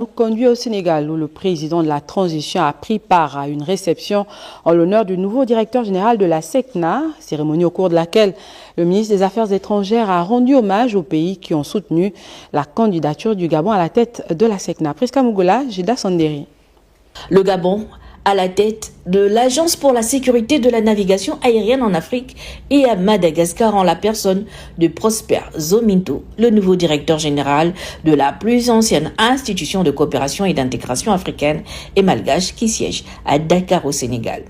Nous conduit au Sénégal où le président de la transition a pris part à une réception en l'honneur du nouveau directeur général de la SECNA, cérémonie au cours de laquelle le ministre des Affaires étrangères a rendu hommage aux pays qui ont soutenu la candidature du Gabon à la tête de la SECNA. Priska Mugola, Gilda Sanderi. Le Gabon à la tête de l'Agence pour la sécurité de la navigation aérienne en Afrique et à Madagascar en la personne de Prosper Zominto, le nouveau directeur général de la plus ancienne institution de coopération et d'intégration africaine et malgache qui siège à Dakar au Sénégal.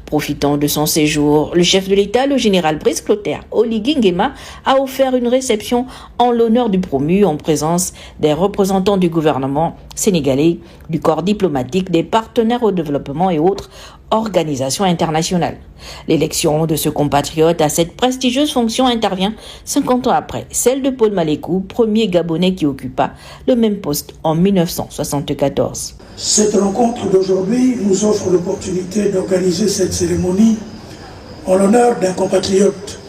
Profitant de son séjour, le chef de l'État, le général Brice Clotaire Oligui Nguema, a offert une réception en l'honneur du promu en présence des représentants du gouvernement sénégalais, du corps diplomatique, des partenaires au développement et autres organisations internationales. L'élection de ce compatriote à cette prestigieuse fonction intervient 50 ans après celle de Paul Malékou, premier Gabonais qui occupa le même poste en 1974. Cette rencontre d'aujourd'hui nous offre l'opportunité d'organiser cette cérémonie en l'honneur d'un compatriote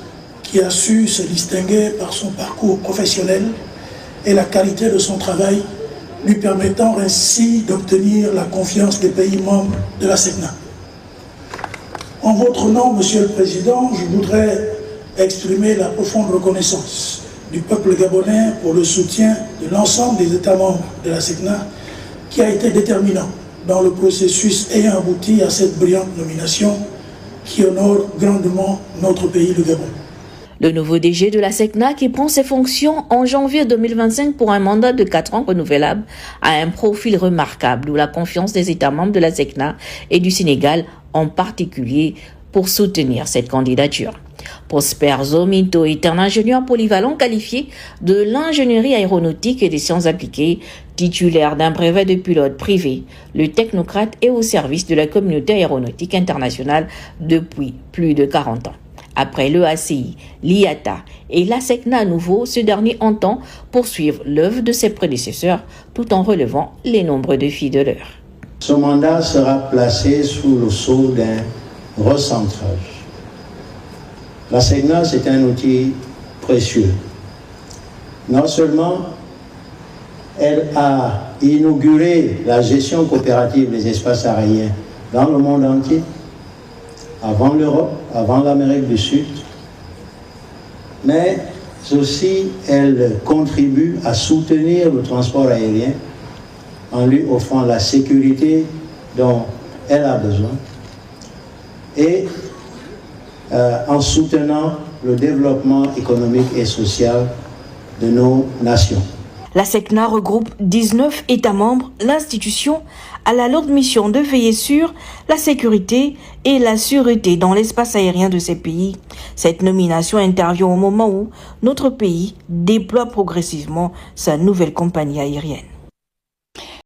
qui a su se distinguer par son parcours professionnel et la qualité de son travail, lui permettant ainsi d'obtenir la confiance des pays membres de la SECNA. En votre nom, Monsieur le Président, je voudrais exprimer la profonde reconnaissance du peuple gabonais pour le soutien de l'ensemble des États membres de la SECNA qui a été déterminant dans le processus ayant abouti à cette brillante nomination qui honore grandement notre pays, le Gabon. Le nouveau DG de la SECNA, qui prend ses fonctions en janvier 2025 pour un mandat de 4 ans renouvelable, a un profil remarquable où la confiance des États membres de la SECNA et du Sénégal en particulier pour soutenir cette candidature. Prosper Zominto est un ingénieur polyvalent qualifié de l'ingénierie aéronautique et des sciences appliquées, titulaire d'un brevet de pilote privé. Le technocrate est au service de la communauté aéronautique internationale depuis plus de 40 ans. Après l'EACI, l'IATA et la SECNA à nouveau, ce dernier entend poursuivre l'œuvre de ses prédécesseurs tout en relevant les nombreux défis de l'heure. Ce mandat sera placé sous le sceau d'un recentrage. La SECNA, c'est un outil précieux. Non seulement elle a inauguré la gestion coopérative des espaces aériens dans le monde entier, avant l'Europe, avant l'Amérique du Sud, mais aussi elle contribue à soutenir le transport aérien en lui offrant la sécurité dont elle a besoin et en soutenant le développement économique et social de nos nations. La SECNA regroupe 19 États membres. L'institution a la lourde mission de veiller sur la sécurité et la sûreté dans l'espace aérien de ces pays. Cette nomination intervient au moment où notre pays déploie progressivement sa nouvelle compagnie aérienne.